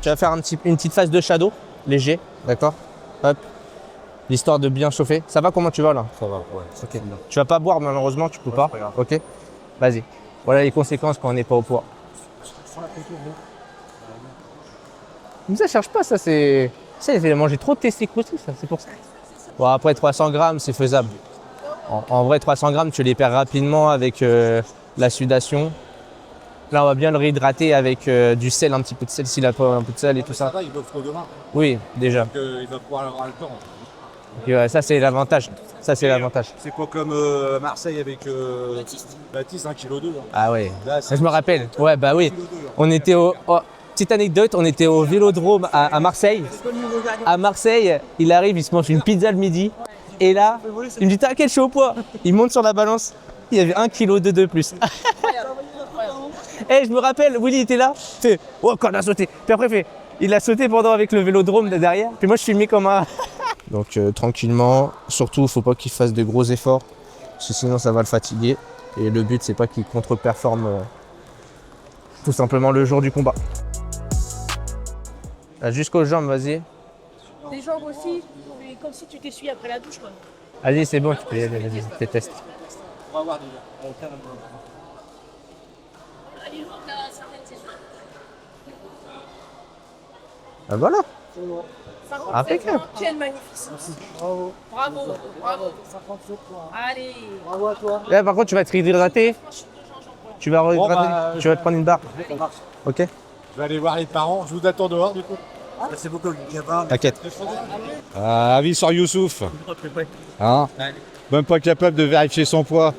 tu vas faire une petite phase de shadow, léger, d'accord? Hop, l'histoire de bien chauffer. Ça va, comment tu vas là? Ça va, ouais. Ok. Tu vas pas boire malheureusement, tu peux pas. Ok. Vas-y. Voilà les conséquences quand on n'est pas au poids. Mais ça cherche pas, ça c'est. Ça, il fait manger trop de testicules aussi, ça, c'est pour ça. Bon, après 300 grammes, c'est faisable. En vrai, 300 grammes, tu les perds rapidement avec la sudation. Là, on va bien le réhydrater avec du sel, un petit peu de sel, s'il a pas un peu de sel et tout ça. Ça, il va trop demain. Oui, déjà. Donc, il va pouvoir avoir le temps. Et ouais, ça, c'est l'avantage. Ça, c'est l'avantage. C'est pas comme Marseille avec Baptiste, 1,2 kg. Ah ouais. Là, Je me rappelle. Ouais, bah oui. 1,2 kg. On était au. Oh, petite anecdote, on était au Vélodrome à Marseille. À Marseille, il arrive, il se mange une pizza le midi. Et là, il me dit t'inquiète, je suis au poids. Il monte sur la balance. Il y avait 1,2 kg de plus. Eh, je me rappelle, Willy était là. Il fait oh, qu'on a sauté. Puis après, il a sauté pendant avec le Vélodrome de derrière. Puis moi, je filmais comme un. Donc, tranquillement. Surtout, il ne faut pas qu'il fasse de gros efforts. Parce que sinon, ça va le fatiguer. Et le but, c'est pas qu'il contre-performe tout simplement le jour du combat. Jusqu'aux jambes, vas-y. Les jambes aussi, mais comme si tu t'essuies après la douche, quoi. Vas-y, c'est bon, tu peux y aller, vas-y, tes tests. On va voir déjà. Ah, voilà. Impeccable. Quelle magnificence. Bravo. Bravo. Bravo. Allez. Bravo à toi. Là, par contre, tu vas te réhydrater. Tu vas réhydrater. bah, tu vas te prendre une barre. Ça marche. Ok? Je vais aller voir les parents. Je vous attends dehors, du coup. Merci beaucoup, Gabin. T'inquiète. Avis sur Youssouf. Hein? Même pas capable de vérifier son poids.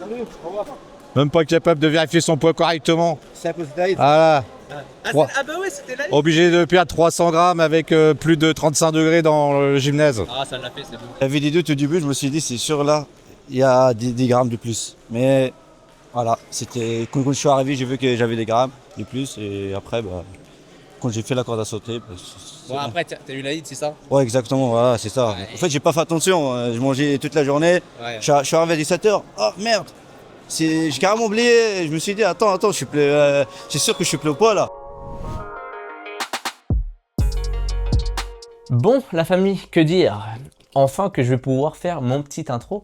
Même pas capable de vérifier son poids correctement. C'est à cause d'Aïd. Voilà. Ah bah ouais, c'était là. Obligé de perdre 300 grammes avec plus de 35 degrés dans le gymnase. Ah, ça l'a fait, c'est bon. La vidéo au début, je me suis dit, c'est sûr là, il y a 10 grammes de plus. Mais voilà, c'était quand je suis arrivé, j'ai vu que j'avais des grammes de plus. Et après, bah, quand j'ai fait la corde à sauter. Bah, Bon, après, t'as eu l'Aïd, c'est ça? ouais, exactement, voilà, c'est ça. En fait, j'ai pas fait attention. Je mangeais toute la journée. Ouais. Je suis arrivé à 17h. Oh merde! J'ai carrément oublié. Je me suis dit, attends, je suis plus. C'est sûr que je suis plus au poids là. Bon, la famille, que dire? Enfin que je vais pouvoir faire mon petit intro.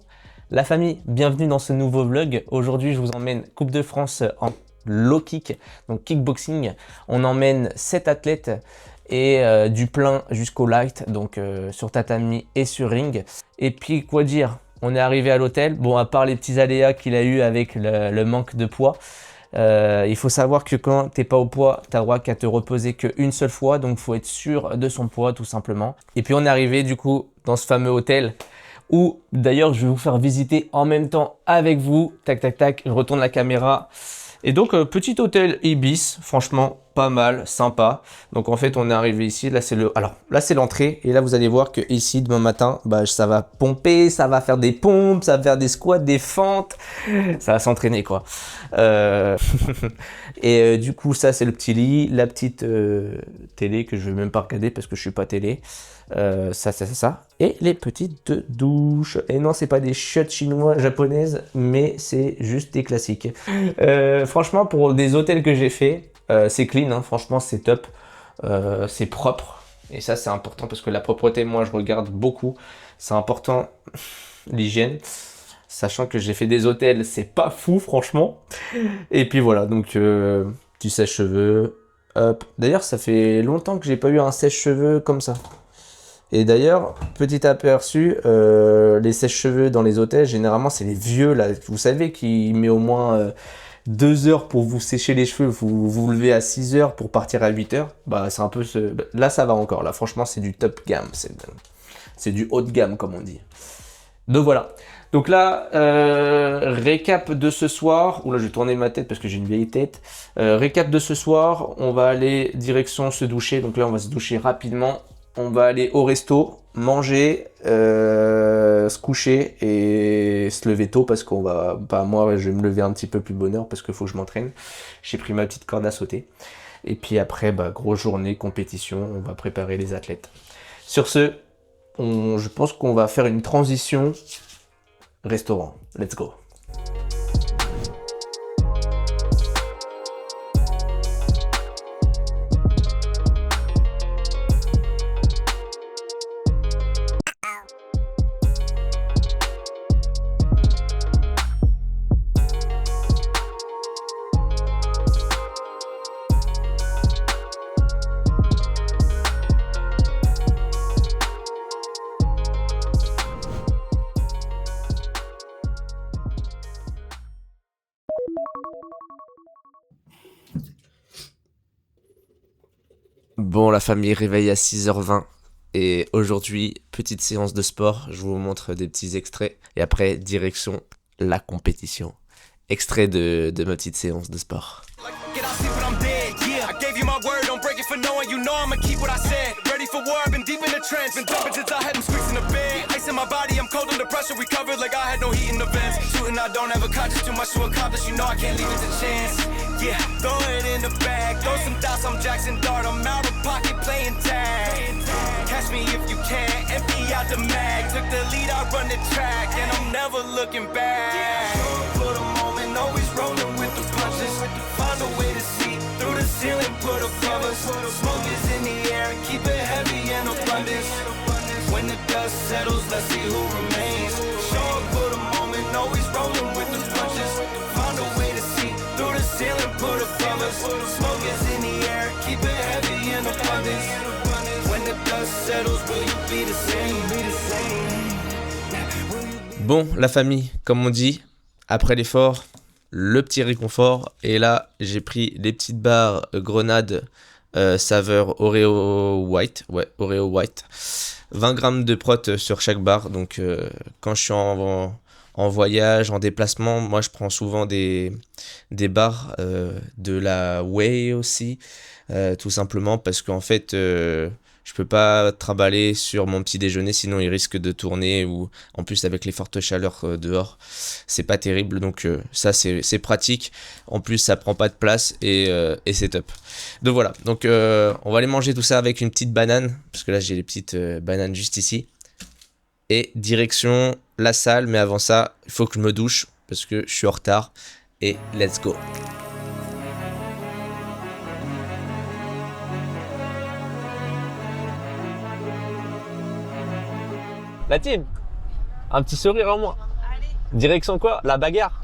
La famille, bienvenue dans ce nouveau vlog. Aujourd'hui, je vous emmène Coupe de France en low kick, donc kickboxing. On emmène 7 athlètes et du plein jusqu'au light, donc sur tatami et sur ring. Et puis, quoi dire? On est arrivé à l'hôtel. Bon, à part les petits aléas qu'il a eu avec le manque de poids, il faut savoir que quand t'es pas au poids, t'as droit qu'à te reposer qu'une seule fois, donc faut être sûr de son poids tout simplement. Et puis on est arrivé du coup dans ce fameux hôtel où d'ailleurs je vais vous faire visiter en même temps avec vous. Tac tac tac, je retourne la caméra. Et donc petit hôtel Ibis, franchement pas mal, sympa. Donc en fait on est arrivé ici, là c'est l'entrée et là vous allez voir que ici demain matin, bah, ça va pomper, ça va faire des pompes, ça va faire des squats, des fentes, ça va s'entraîner quoi. Et du coup ça c'est le petit lit, la petite télé que je vais même pas regarder parce que je suis pas télé. Ça. Et les petites douches. Et non, c'est pas des chiottes chinois, japonaises, mais c'est juste des classiques. Franchement, pour des hôtels que j'ai fait, c'est clean, hein, franchement, c'est top. C'est propre. Et ça, c'est important parce que la propreté, moi, je regarde beaucoup. C'est important, l'hygiène. Sachant que j'ai fait des hôtels, c'est pas fou, franchement. Et puis voilà, donc, du sèche-cheveux. Hop. D'ailleurs, ça fait longtemps que j'ai pas eu un sèche-cheveux comme ça. Et d'ailleurs, petit aperçu, les sèche-cheveux dans les hôtels, généralement, c'est les vieux, là, vous savez, qui met au moins 2 heures pour vous sécher les cheveux, vous vous levez à 6 heures pour partir à 8 heures. Bah, c'est un peu ce... Là, ça va encore. Là, franchement, c'est du top gamme. C'est du haut de gamme, comme on dit. Donc, voilà. Donc là, récap de ce soir. Oula, je vais tourner ma tête parce que j'ai une vieille tête. Récap de ce soir, on va aller direction se doucher. Donc là, on va se doucher rapidement. On va aller au resto, manger, se coucher et se lever tôt parce qu'on va... Bah, moi, je vais me lever un petit peu plus bonne heure parce qu'il faut que je m'entraîne. J'ai pris ma petite corde à sauter. Et puis après, bah, grosse journée, compétition, on va préparer les athlètes. Sur ce, je pense qu'on va faire une transition restaurant. Let's go. Bon, la famille réveille à 6h20 et aujourd'hui, petite séance de sport. Je vous montre des petits extraits et après, direction la compétition. Extrait de ma petite séance de sport. Ready for war, been deep in the trench. Been jumping since I had them squeaks in the bed. Ice in my body, I'm cold under pressure. Recovered like I had no heat in the vents. Shooting, I don't have a conscience, too much to accomplish. You know I can't leave it to chance. Yeah, throw it in the bag. Throw some dots, I'm Jackson Dart. I'm out of pocket playing tag. Catch me if you can, empty out the mag. Took the lead, I run the track. And I'm never looking back. For the moment, always rolling with the punches. Find a way to see through the ceiling, put a covers. Smoke is in the air and keep it heavy and abundance. When the dust settles, let's see who remains. Show up for the moment, always rolling with the punches. Find a way to see through the ceiling, put a covers. Smoke is in the air, keep it heavy and abundance. When the dust settles, will you be the same? Bon, la famille, comme on dit, après l'effort, le petit réconfort. Et là, j'ai pris les petites barres grenades saveur Oreo White. Ouais, Oreo White. 20 grammes de prot sur chaque barre. Donc, quand je suis en voyage, en déplacement, moi, je prends souvent des barres de la whey aussi. Tout simplement parce qu'en fait... je peux pas trimballer sur mon petit déjeuner, sinon il risque de tourner, ou en plus avec les fortes chaleurs dehors, c'est pas terrible, donc ça c'est pratique, en plus ça prend pas de place et c'est top. Donc voilà, donc on va aller manger tout ça avec une petite banane, parce que là j'ai les petites bananes juste ici, et direction la salle, mais avant ça, il faut que je me douche, parce que je suis en retard, et let's go. La team, un petit sourire en moins. Direction quoi? La bagarre.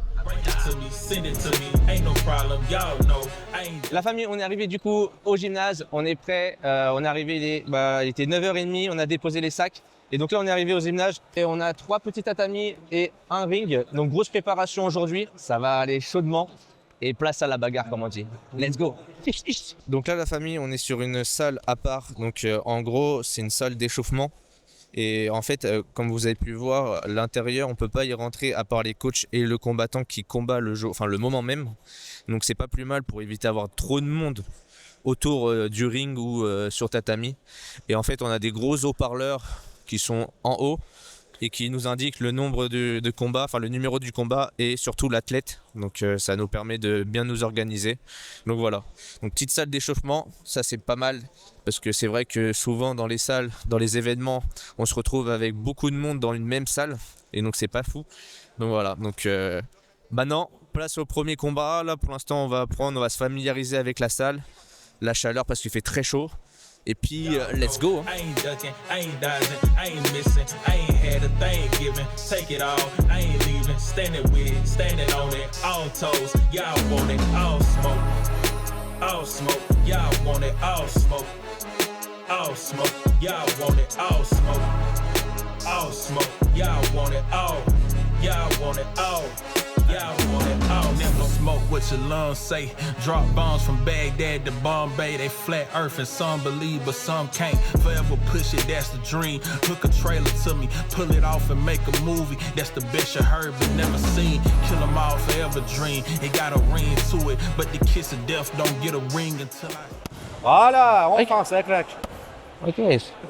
La famille, on est arrivé du coup au gymnase, on est prêt, on est arrivé, il était 9h30, on a déposé les sacs. Et donc là on est arrivé au gymnase et on a 3 petits tatamis et un ring. Donc grosse préparation aujourd'hui, ça va aller chaudement. Et place à la bagarre comme on dit. Let's go. Donc là la famille, on est sur une salle à part. Donc en gros c'est une salle d'échauffement. Et en fait, comme vous avez pu voir, l'intérieur, on peut pas y rentrer à part les coachs et le combattant qui combat le jeu, enfin le moment même. Donc c'est pas plus mal pour éviter d'avoir trop de monde autour du ring ou sur tatami. Et en fait, on a des gros haut-parleurs qui sont en haut et qui nous indiquent le nombre de combats, enfin le numéro du combat et surtout l'athlète. Donc ça nous permet de bien nous organiser. Donc voilà. Donc petite salle d'échauffement, ça c'est pas mal. Parce que c'est vrai que souvent dans les salles, dans les événements, on se retrouve avec beaucoup de monde dans une même salle. Et donc c'est pas fou. Donc voilà. Donc maintenant, place au premier combat. Là pour l'instant on va se familiariser avec la salle. La chaleur parce qu'il fait très chaud. Et puis, let's go. I ain't ducking, I ain't dodging, I ain't missing, I ain't had a thing given. Take it all, I ain't leaving. Standing with it, standing on it, all toes. Y'all want it, all smoke. All smoke, y'all want it, all smoke. All smoke, y'all want it, all smoke. All smoke, y'all want it, all. Y'all want it, all. Y'all want it all. Never smoke what your lungs say. Drop bombs from Baghdad to Bombay. They flat earth and some believe but some can't. Forever push it, that's the dream. Hook a trailer to me, pull it off and make a movie. That's the best you heard but never seen. Kill them all, forever dream. It got a ring to it, but the kiss of death don't get a ring until I... Voilà, enfin, ça claque. Ok.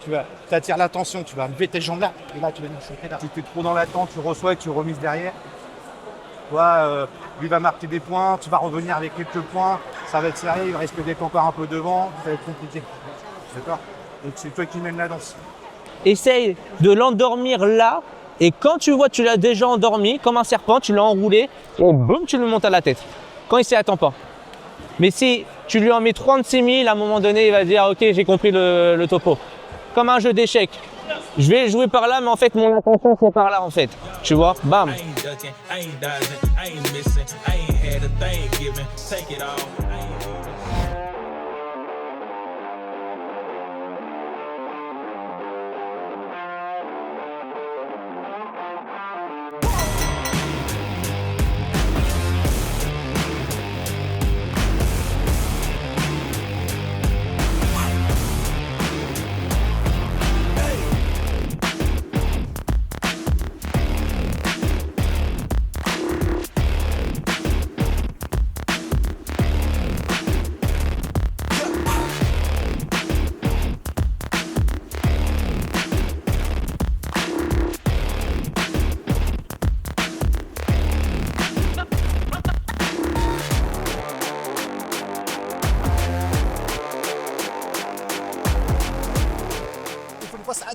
Tu attires l'attention, tu vas lever tes jambes là. Et là, tu vas nous sauter là. Si tu es trop dans l'attente, tu reçois et tu remises derrière. Toi, lui va marquer des points, tu vas revenir avec quelques points, ça va être sérieux, il risque d'être encore un peu devant, ça va être compliqué. D'accord? Donc c'est toi qui mènes la danse. Essaye de l'endormir là, et quand tu vois que tu l'as déjà endormi, comme un serpent, tu l'as enroulé, et boum, tu le montes à la tête. Quand il s'y attend pas. Mais si tu lui en mets 36 000, à un moment donné, il va dire ok, j'ai compris le topo. Comme un jeu d'échecs. Je vais jouer par là, mais en fait, mon attention, c'est par là, en fait. Tu vois, bam. I ain't ducking, I ain't dodging, I ain't missing, I ain't had a thing given. Take it all, I ain't leaving.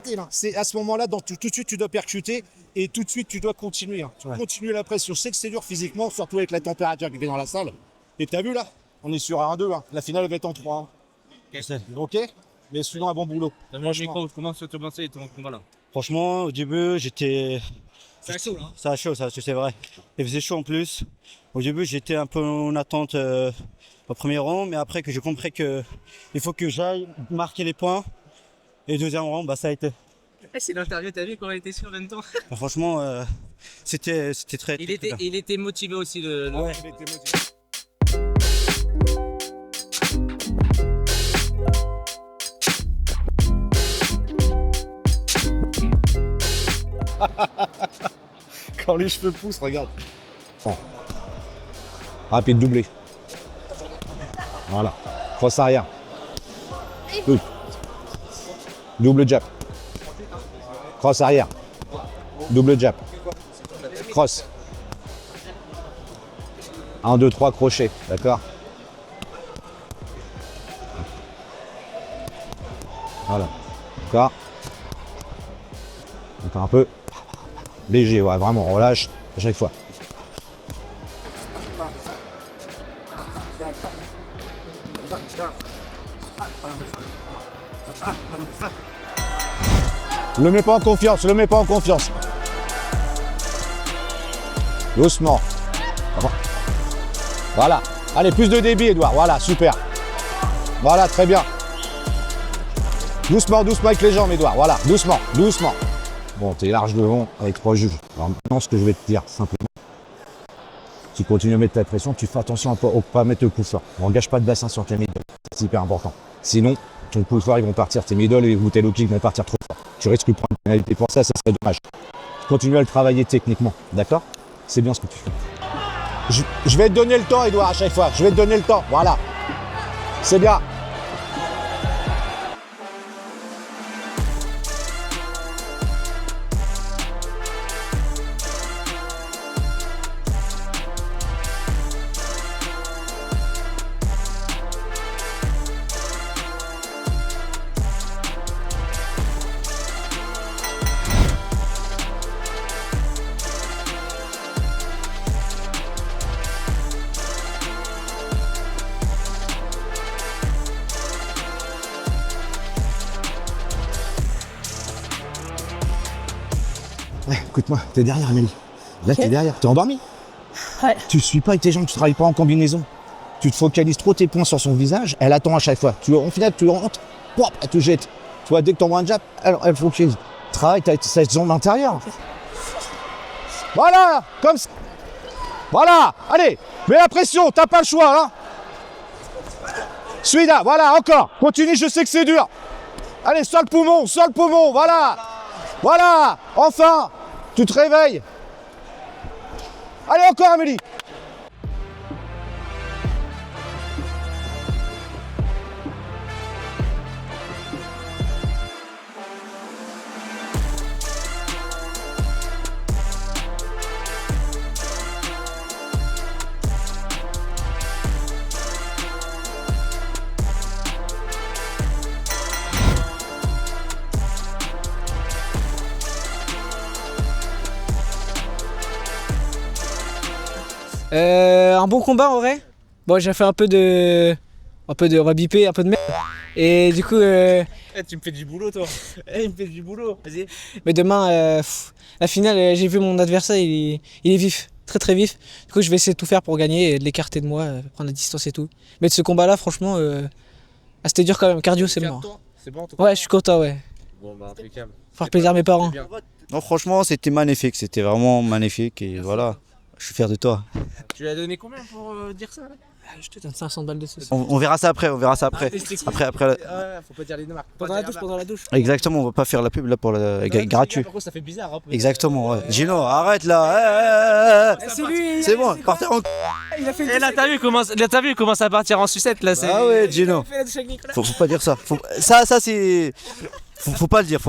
arrêter là. C'est à ce moment-là, tout de suite, tu dois percuter et tout de suite, tu dois continuer. Hein. Tu continues la pression. Je sais que c'est dur physiquement, surtout avec la température qui est dans la salle. Et t'as vu là, on est sur 1-2. Hein. La finale va être en 3. Hein. Ok. Mais sinon, un bon boulot. Comment se te penser ton combat là? Franchement, au début, j'étais... C'est chaud là. Ça a chaud, c'est vrai. Il faisait chaud en plus. Au début, j'étais un peu en attente au premier round, mais après que j'ai compris que il faut que j'aille marquer les points. Et deuxième round, ça a été. C'est l'interview, t'as vu quand il était sûr en même temps? Franchement, c'était très... Il était motivé aussi. Ouais. Il était motivé. Quand les cheveux poussent, regarde. Bon. Rapide doublé. Voilà. Cross arrière. Double jab. Cross arrière. Double jab. Cross. 1, 2, 3 crochets. D'accord. Voilà. D'accord. Encore un peu. Léger, ouais, vraiment, on relâche à chaque fois. Le mets pas en confiance, le mets pas en confiance. Doucement. Voilà. Allez, plus de débit, Edouard. Voilà, super. Voilà, très bien. Doucement, doucement avec les jambes, Edouard. Voilà, doucement, doucement. Bon, t'es large devant avec 3 juges. Alors maintenant, ce que je vais te dire, simplement, tu continues à mettre ta pression, tu fais attention à ne pas mettre le coup fort. On n'engage pas de bassin sur tes middle, c'est hyper important. Sinon, ton coup fort, ils vont partir, tes middle et tes low kicks vont partir trop fort. Tu risques de prendre une pénalité pour ça, ça serait dommage. Continue à le travailler techniquement, d'accord? C'est bien ce que tu fais. Je vais te donner le temps, Edouard, à chaque fois. Je vais te donner le temps, voilà. C'est bien. Ouais, écoute-moi, t'es derrière, Amélie. Là, t'es derrière. T'es endormi? Ouais. Tu suis pas avec tes jambes, tu travailles pas en combinaison. Tu te focalises trop tes points sur son visage, elle attend à chaque fois. En final, tu rentres, pop, elle te jette. Tu vois, dès que t'envoies un jab, elle focalise. Travaille cette zone intérieure. Voilà, comme ça. Voilà, allez, mets la pression, t'as pas le choix, là. Suis-là, voilà, encore. Continue, je sais que c'est dur. Allez, sors le poumon, voilà. Voilà, enfin, tu te réveilles. Allez, encore, Amélie. Un bon combat en vrai. Bon, j'ai fait un peu de on va biper, un peu de merde. Et du coup tu me fais du boulot toi. Il me fait du boulot. Vas-y. mais demain la finale, j'ai vu mon adversaire, il est vif, très très vif. Du coup, je vais essayer de tout faire pour gagner et de l'écarter de moi, prendre la distance et tout. Mais de ce combat là, franchement c'était dur quand même, cardio c'est mort. C'est bon Ouais, je suis content, ouais. Bon bah impeccable. Faire plaisir à mes parents. Non, franchement, c'était magnifique. C'était vraiment magnifique. Et voilà, je suis fier de toi. Tu lui as donné combien pour dire ça là? Je te donne 500 balles de sauce. On verra ça après. Après. Ouais, faut pas dire les marques. Pendant la douche. Exactement, on va pas faire la pub là pour le gratuit. Par contre, ça fait bizarre. Hein, Exactement, ouais. Gino, arrête là. C'est lui. C'est bon, partez en... Il a fait Et là t'as vu il commence à partir en sucette là. C'est... Ah ouais, Gino. fait la douche avec Nicolas. Faut pas dire ça. Ça c'est... Faut pas le dire,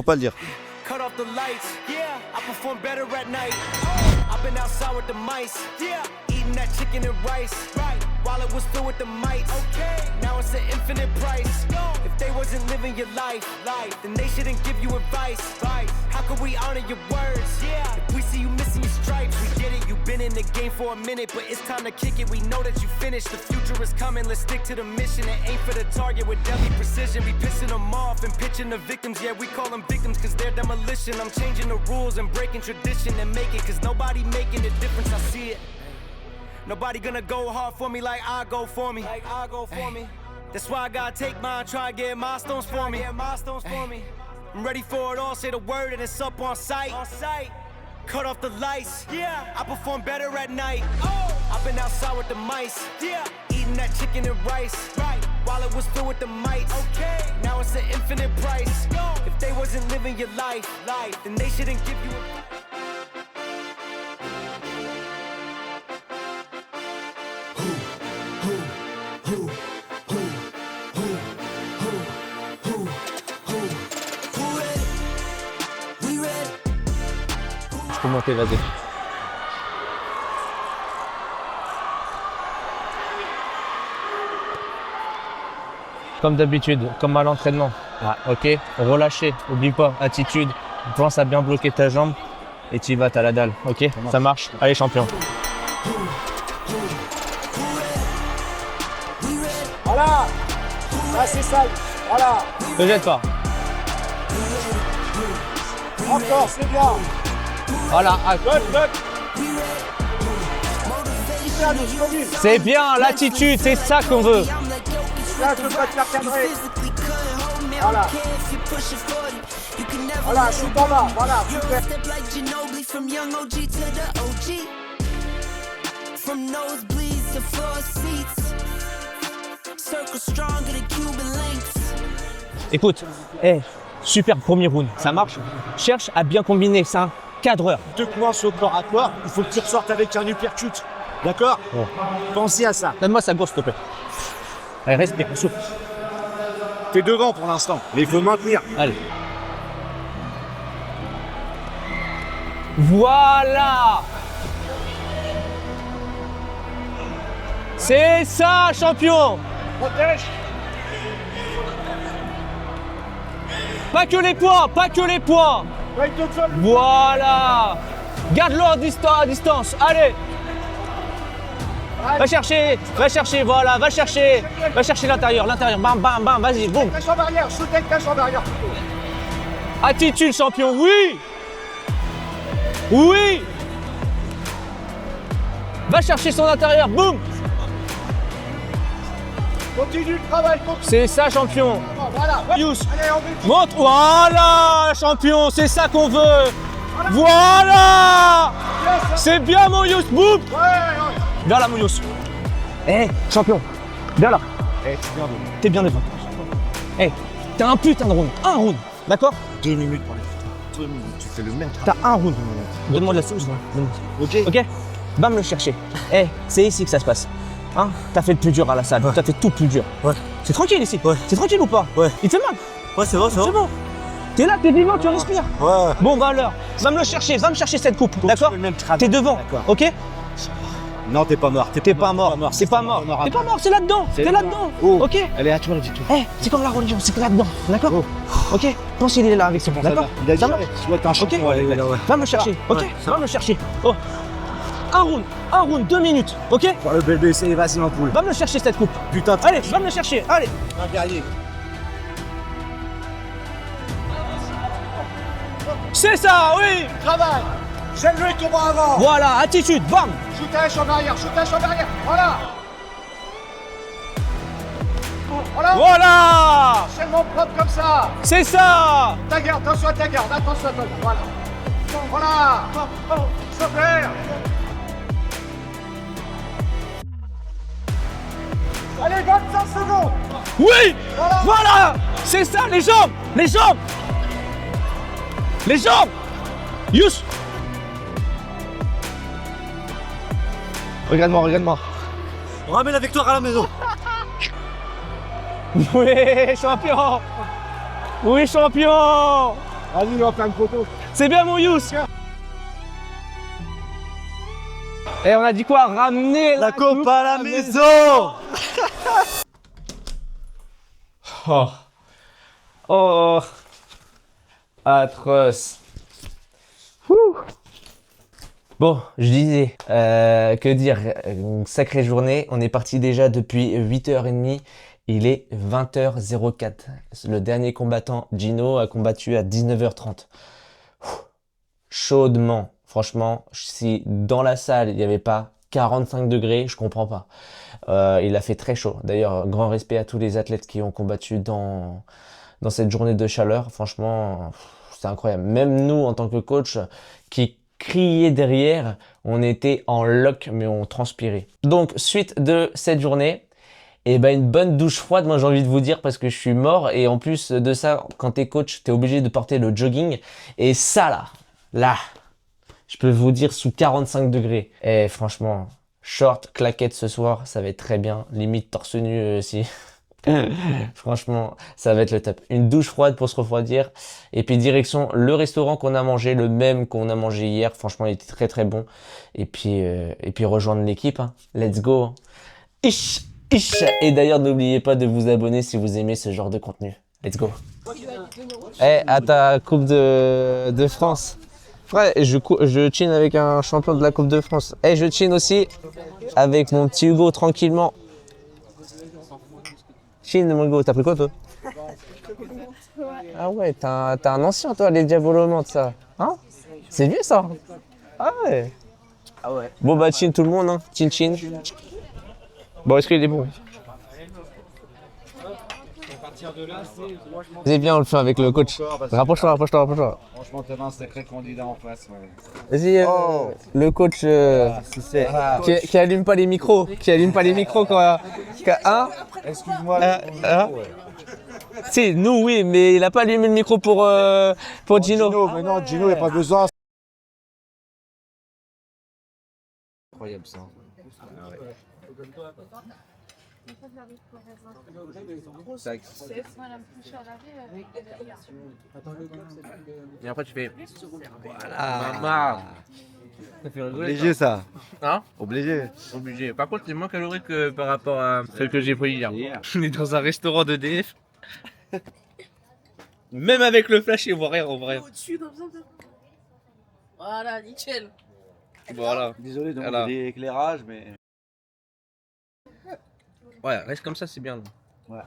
Cut off the lights, yeah, I perform better at night. I've been outside with the mice, yeah, eating that chicken and rice, right, while it was filled with the mites, okay, now it's an infinite price, if they was wasn't living your life, then they shouldn't give you advice. How can we honor your words? If we see you missing your stripes, we get it. You've been in the game for a minute, but it's time to kick it. We know that you finished. The future is coming. Let's stick to the mission and aim for the target with deadly precision. We pissing them off and pitching the victims. Yeah, we call them victims cause they're demolition. I'm changing the rules and breaking tradition and make it cause nobody making the difference. I see it. Nobody gonna go hard for me like I go for me. That's why I gotta take mine, try and get milestones for me. I'm ready for it all, say the word and it's up on sight. Cut off the lights, I perform better at night. I've been outside with the mice, eating that chicken and rice, while it was filled with the mites. Now it's an infinite price. If they wasn't living your life, then they shouldn't give you a... Je peux monter, vas-y. Comme d'habitude, comme à l'entraînement. Ok, relâchez, oublie pas, attitude, pense à bien bloquer ta jambe et tu y vas, t'as la dalle. Ok, ça marche. Allez, champion. Voilà. Ah, c'est ça. Voilà. Ne jette pas. Encore, c'est bien. Voilà. C'est bien, l'attitude, c'est ça qu'on veut. Là, je peux pas te faire cadrer. Voilà. Voilà, je suis en bas. Voilà, super. Écoute, super premier round, ça marche. Cherche à bien combiner, c'est un cadreur. Te commences au corps à corps, il faut que tu ressortes avec un uppercut. D'accord? Pensez à ça. Donne-moi sa gauche, s'il te plaît. Allez, respire, souffle. T'es devant pour l'instant, mais il faut maintenir. Allez. Voilà! C'est ça, champion! Protège. Pas que les points, pas que les points! Voilà! Garde-le à distance, allez! Va chercher, voilà, va chercher l'intérieur, bam, bam, bam, vas-y, boum! Cache en barrière, shoot avec cache en barrière. Attitude, champion, oui! Oui! Va chercher son intérieur, boum! Continue le travail, continue. C'est ça, champion! Voilà. Yous, Allez, on met. montre! Voilà, champion, c'est ça qu'on veut! Voilà! C'est bien, mon Yous, boum! Viens là, mon Yous. Champion, viens là. T'es bien devant. T'as un putain de round. Un round, d'accord? 2 minutes pour les photos. 2 minutes, tu fais le même T'as travail. un round. Donne-moi de la sauce. Ok? Va me le chercher. C'est ici que ça se passe. Hein? T'as fait le plus dur à la salle. T'as fait tout le plus dur. C'est tranquille ici. C'est tranquille ou pas? Il te fait mal? c'est bon, C'est bon. T'es là, t'es vivant, tu respires. Ouais. Bon, va alors. Va me le chercher. Va me chercher cette coupe. D'accord? T'es devant. Ok? Non, t'es pas mort. T'es pas mort. C'est pas mort. T'es pas mort, c'est là-dedans. T'es là-dedans. Ok? Elle est à toi, le tout. C'est comme la religion, c'est là-dedans. D'accord? Ok? Pense qu'il est là avec ses bons. D'accord? Il a dit, Ça marche? soit t'es un champion. Va me le chercher. Ok? Va me le chercher. Oh. Un round, 2 minutes. Ok? Pour le BBC, vas-y, mon poule. Va me le chercher cette coupe. Putain, Allez, va me le chercher. Allez. Un guerrier. C'est ça, oui! Travail. J'aime-le ton bras avant. Voilà, attitude, bam! Shootage en arrière, shootage en arrière. Voilà. Voilà. Voilà! Tellement propre comme ça. C'est ça! Ta garde, attention à ta garde, attention à ta garde. Voilà. Voilà. Super. Allez, 25 secondes. Oui! Voilà! C'est ça, les jambes! Les jambes! Les jambes! Yous! Regarde-moi. On ramène la victoire à la maison. Oui, champion! Oui, champion! Allez, on fait une photo. C'est bien, mon Yous! Et on a dit quoi? Ramener La coupe à la maison. Oh. Oh, atroce. Ouh. Bon, je disais, que dire, une sacrée journée. On est parti déjà depuis 8h30. Il est 20h04. Le dernier combattant, Gino, a combattu à 19h30. Chaudement. Franchement, si dans la salle, il n'y avait pas 45 degrés, je comprends pas. Il a fait très chaud. D'ailleurs, grand respect à tous les athlètes qui ont combattu dans cette journée de chaleur. Franchement, c'est incroyable. Même nous, en tant que coach, qui criait derrière, on était en lock, mais on transpirait. Donc, suite de cette journée, et ben une bonne douche froide, moi j'ai envie de vous dire, parce que je suis mort. Et en plus de ça, quand t'es coach, t'es obligé de porter le jogging. Et ça là, je peux vous dire sous 45 degrés. Et franchement, short, claquette ce soir, ça va être très bien. Limite torse nu aussi. Franchement, ça va être le top. Une douche froide pour se refroidir. Et puis direction le restaurant qu'on a mangé, le même qu'on a mangé hier. Franchement, il était très très bon. Et puis rejoindre l'équipe. Hein. Let's go. Ish. Et d'ailleurs, n'oubliez pas de vous abonner si vous aimez ce genre de contenu. Let's go. À ta Coupe de France. Frère, je chine avec un champion de la Coupe de France. Je chine aussi avec mon petit Hugo tranquillement. Chine, mon Hugo, t'as pris quoi toi? Ah ouais, t'as un ancien toi, les diabolomantes ça. Hein? C'est vieux ça? Ah ouais. Bon bah chine tout le monde, hein. Chin. Bon, est-ce qu'il est bon? C'est bien, on le fait avec le coach. Rapproche-toi. Franchement, t'as un sacré candidat en face. Ouais. Vas-y, le coach qui allume pas les micros. Quand. Hein? Excuse-moi. Si, nous oui, mais il a pas allumé le micro pour Gino. Mais non, Gino, il n'y a pas besoin. Incroyable ça. Et après tu fais. Voilà. Ça fait rigoler, Obligé ça. Hein? Obligé. Par contre, c'est moins calorique que par rapport à celle que j'ai pris hier. On est dans un restaurant de DF. Même avec le flash, on voit rien. Au-dessus, dans le Voilà, nickel. Voilà. Désolé donc Alors. l'éclairage, mais. Ouais, reste comme ça, c'est bien. Ouais.